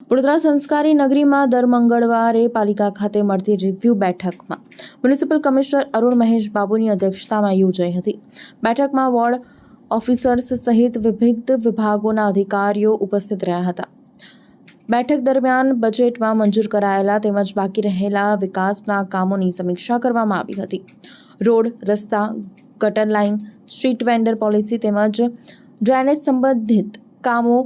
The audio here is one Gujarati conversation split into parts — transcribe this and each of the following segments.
વડોદરા સંસ્કારી નગરીમાં દર મંગળવારે પાલિકા ખાતે મળતી રિવ્યુ બેઠકમાં મ્યુનિસિપલ કમિશનર અરુણ મહેશ બાબુની અધ્યક્ષતામાં યોજાઈ હતી. બેઠકમાં વોર્ડ ઓફિસર્સ સહિત વિવિધ વિભાગોના અધિકારીઓ ઉપસ્થિત રહ્યા હતા. બેઠક દરમિયાન બજેટમાં મંજૂર કરાયેલા તેમજ બાકી રહેલા વિકાસના કામોની સમીક્ષા કરવામાં આવી હતી. રોડ, રસ્તા, ગટર લાઇન, સ્ટ્રીટ વેન્ડર પોલિસી તેમજ ડ્રેનેજ સંબંધિત કામો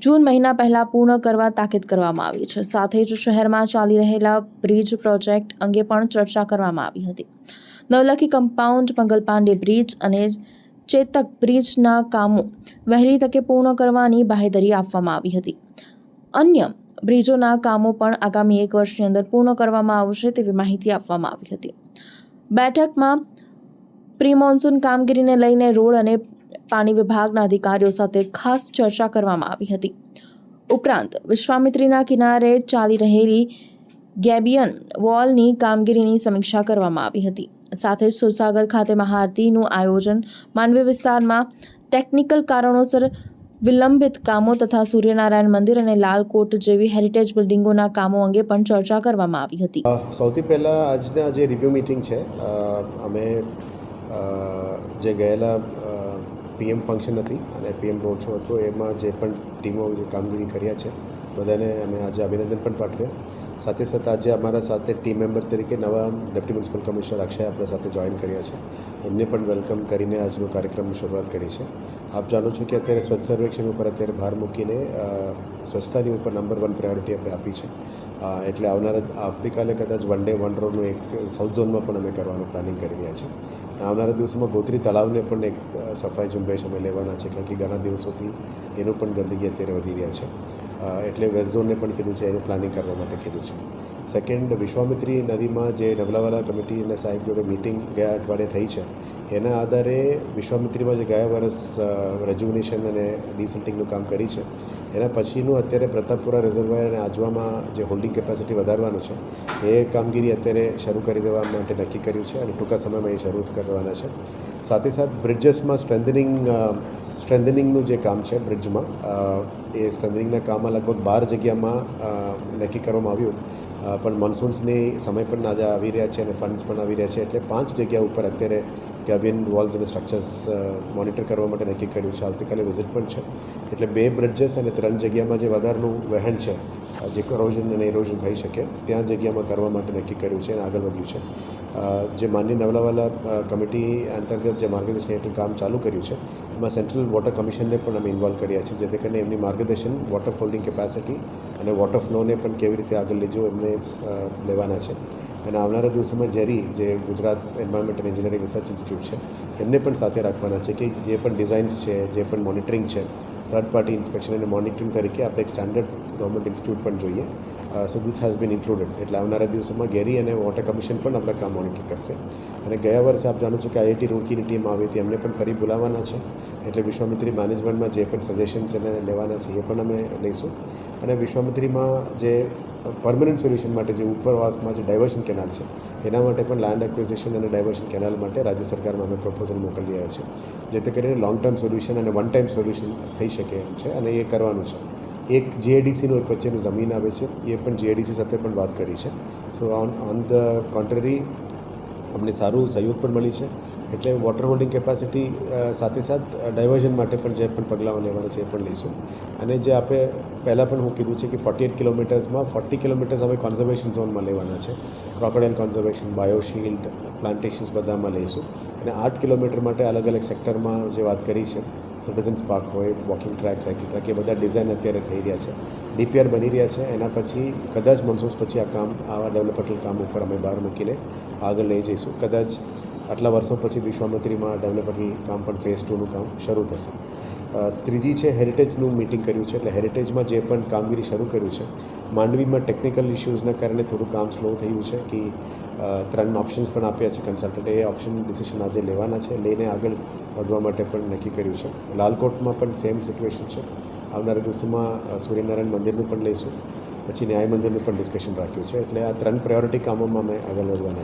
જૂન મહિના પહેલા પૂર્ણ કરવા તાકીદ કરવામાં આવી છે. સાથે જ શહેરમાં ચાલી રહેલા બ્રિજ પ્રોજેક્ટ અંગે પણ ચર્ચા કરવામાં આવી હતી. નવલખી કમ્પાઉન્ડ, મંગલ પાંડે બ્રિજ અને ચેતક બ્રિજના કામો વહેલી તકે પૂર્ણ કરવાની બાહેધરી આપવામાં આવી હતી. અન્ય બ્રિજોના કામો પણ આગામી 1 વર્ષની અંદર પૂર્ણ કરવામાં આવશે તેવી માહિતી આપવામાં આવી હતી. બેઠકમાં પ્રી મોન્સૂન કામગીરીને લઈને રોડ અને પાણી વિભાગના અધિકારીઓ સાથે ખાસ ચર્ચા કરવામાં આવી હતી. ઉપરાંત વિશ્વામિત્રીના કિનારે ચાલી રહેલી ગેબિયન વોલની કામગીરીની સમીક્ષા કરવામાં આવી હતી. સાથે જ સુરસાગર ખાતે મહાઆરતીનું આયોજન, માંડવી વિસ્તારમાં ટેકનિકલ કારણોસર વિલંબિત કામો તથા સૂર્યનારાયણ મંદિર અને લાલકોટ જેવી હેરિટેજ બિલ્ડિંગોના કામો અંગે પણ ચર્ચા કરવામાં આવી હતી. સૌથી પહેલાં આજના જે રિવ્યુ મિટિંગ છે, અમે જે ગયેલા પીએમ ફંક્શન હતી અને પીએમ રોડ શો હતો એમાં જે પણ ટીમો જે કામગીરી કર્યા છે બધાને અમે આજે અભિનંદન પણ પાઠવ્યા. સાથે સાથે આજે અમારા સાથે ટીમ મેમ્બર તરીકે નવા ડેપ્યુટી મ્યુનિસિપલ કમિશનર અક્ષય આપણા સાથે જોઈન કર્યા છે. એમને પણ વેલકમ કરીને આજનો કાર્યક્રમની શરૂઆત કરી છે. આપ જાણો છો કે અત્યારે સ્વચ્છ સર્વેક્ષણ ઉપર અત્યારે ભાર મૂકીને સ્વચ્છતાની ઉપર નંબર 1 પ્રાયોરિટી આપણે આપી છે. એટલે આવતીકાલે કદાચ વન ડે વન રોડનું એક સાઉથ ઝોનમાં પણ અમે કરવાનું પ્લાનિંગ કરી રહ્યા છીએ. આવનારા દિવસોમાં ગોત્રી તળાવને પણ એક સફાઈ ઝુંબેશ અમે લેવાના છે, કારણ કે ઘણા દિવસોથી એનું પણ ગંદકી અત્યારે વધી રહ્યા છે. એટલે વેસ્ટ ઝોનને પણ કીધું છે, એનું પ્લાનિંગ કરવા માટે કીધું છે. સેકન્ડ, વિશ્વામિત્રી નદીમાં જે નવલાવાલા કમિટીના સાહેબ જોડે મિટિંગ ગયા અઠવાડિયે થઈ છે, એના આધારે વિશ્વામિત્રીમાં જે ગયા વર્ષ રેજ્યુનેશન અને ડિસિલ્ટિંગનું કામ કરી છે, એના પછીનું અત્યારે પ્રતાપપુરા રિઝર્વાયર અને આજવામાં જે હોલ્ડિંગ કેપેસિટી વધારવાનું છે એ કામગીરી અત્યારે શરૂ કરી દેવા માટે નક્કી કર્યું છે અને ટૂંકા સમયમાં એ શરૂ કરવાના છે. સાથે સાથે બ્રિજેસમાં સ્ટ્રેન્થનિંગનું જે કામ છે બ્રિજમાં, એ સ્ટ્રેન્થનિંગના કામમાં લગભગ 12 જગ્યામાં નક્કી કરવામાં આવ્યું, પણ મોન્સૂન્સની સમય પણ આજે આવી રહ્યા છે અને ફંડ્સ પણ આવી રહ્યા છે. એટલે 5 જગ્યા ઉપર અત્યારે કેબિન વોલ્સ અને સ્ટ્રક્ચર્સ મોનિટર કરવા માટે નક્કી કર્યું છે. આવતીકાલે વિઝિટ પણ છે. એટલે 2 બ્રિજેસ અને 3 જગ્યામાં જે વધારનું વહેણ છે, જે કરોઝન અને ઇરોઝન થઈ શકે ત્યાં જગ્યામાં કરવા માટે નક્કી કર્યું છે અને આગળ વધ્યું છે. જે માનનીય નવલાવાલા કમિટી અંતર્ગત જે માર્ગદર્શન હેઠળ કામ ચાલુ કર્યું છે, એમાં સેન્ટ્રલ વોટર કમિશનને પણ અમે ઇન્વોલ્વ કર્યા છે, જેથી કરીને એમની માર્ગદર્શન વોટર હોલ્ડિંગ કેપેસિટી અને વોટર ફ્લોને પણ કેવી રીતે આગળ લઈ જવું એમને લેવાના છે. અને આવનારા દિવસોમાં જેરી, જે Gujarat environment and engineering research institute છે, એમને પણ સાથે રાખવાના છે કે જે પણ ડિઝાઇન્સ છે, જે પણ મોનિટરિંગ છે, થર્ડ પાર્ટી ઇન્સ્પેક્શન અને મોનિટરિંગ તરીકે આપણે એક સ્ટાન્ડર્ડ ગવર્મેન્ટ ઇન્સ્ટિટ્યૂટ પણ જોઈએ. So this has been included. એટલે આવનારા દિવસોમાં ગેરી અને વોટર કમિશન પણ આપણા કામ મોનિટર કરશે. અને ગયા વર્ષે આપ જાણો છો કે આઈઆઈટી રૂરકીની ટીમ આવી હતી, એમને પણ ફરી બોલાવવાના છે. એટલે વિશ્વામિત્રી મેનેજમેન્ટમાં જે પણ સજેશન્સ એને લેવાના છે એ પણ અમે લઈશું. અને વિશ્વામિત્રીમાં જે પરમનન્ટ સોલ્યુશન માટે જે ઉપરવાસમાં જે ડાયવર્શન કેનાલ છે, એના માટે પણ લેન્ડ એક્વિઝિશન અને ડાયવર્શન કેનાલ માટે રાજ્ય સરકારમાં અમે પ્રપોઝલ મોકલી રહ્યા છીએ, જેથી કરીને લોંગ ટર્મ સોલ્યુશન અને વન ટાઈમ સોલ્યુશન થઈ શકે એમ છે અને એ કરવાનું છે. એક જીઆઈડીસીનું એક વચ્ચેનું જમીન આવે છે, એ પણ જીઆઈડીસી સાથે પણ વાત કરી છે. સો ઓન ધ કોન્ટ્રરી અમને સારું સહયોગ પણ મળી છે. એટલે વોટર હોલ્ડિંગ કેપેસિટી સાથે ડાયવર્ઝન માટે પણ જે પણ પગલાંઓ લેવાના છે એ પણ લઈશું. અને જે આપણે પહેલાં પણ હું કીધું છે કે 48 કિલોમીટર્સમાં 40 કિલોમીટર્સ અમે કન્ઝર્વેશન ઝોનમાં લેવાના છે. ક્રોકોડાઇલ કન્ઝર્વેશન, બાયોશિલ્ડ, પ્લાન્ટેશન્સ બધામાં લઈશું. અને 8 કિલોમીટર માટે અલગ અલગ સેક્ટરમાં જે વાત કરી છે, સિટીઝન્સ પાર્ક હોય, વોકિંગ ટ્રેક, સાયકલ ટ્રેક, એ બધા ડિઝાઇન અત્યારે થઈ રહ્યા છે, ડીપીઆર બની રહ્યા છે. એના પછી કદાચ મોન્સૂન્સ પછી આવા ડેવલપમેન્ટલ કામ ઉપર અમે બહાર મૂકીને આગળ લઈ જઈશું. કદાચ આટલા વર્ષો પછી વિશ્વામિત્રીમાં ડેવલપમેન્ટલ કામ પણ ફેઝ 2નું કામ શરૂ થશે. ત્રીજી છે હેરિટેજનું મિટિંગ કર્યું છે. એટલે હેરિટેજમાં જે પણ કામગીરી શરૂ કર્યું છે, માંડવીમાં ટેકનિકલ ઇશ્યુઝના કારણે થોડું કામ સ્લો થયું છે કે 3 ઓપ્શન્સ પણ આપ્યા છે કન્સલ્ટન્ટે. એ ઓપ્શન ડિસિઝન આજે લેવાના છે, લઈને આગળ વધવા માટે પણ નક્કી કર્યું છે. લાલકોટમાં પણ સેમ સિચ્યુએશન છે. આવનારા દિવસોમાં સૂર્યનારાયણ મંદિરનું પણ લઈશું, પછી ન્યાય મંદિરનું પણ ડિસ્કશન રાખ્યું છે. એટલે આ 3 પ્રાયોરિટી કામોમાં અમે આગળ વધવાના છે.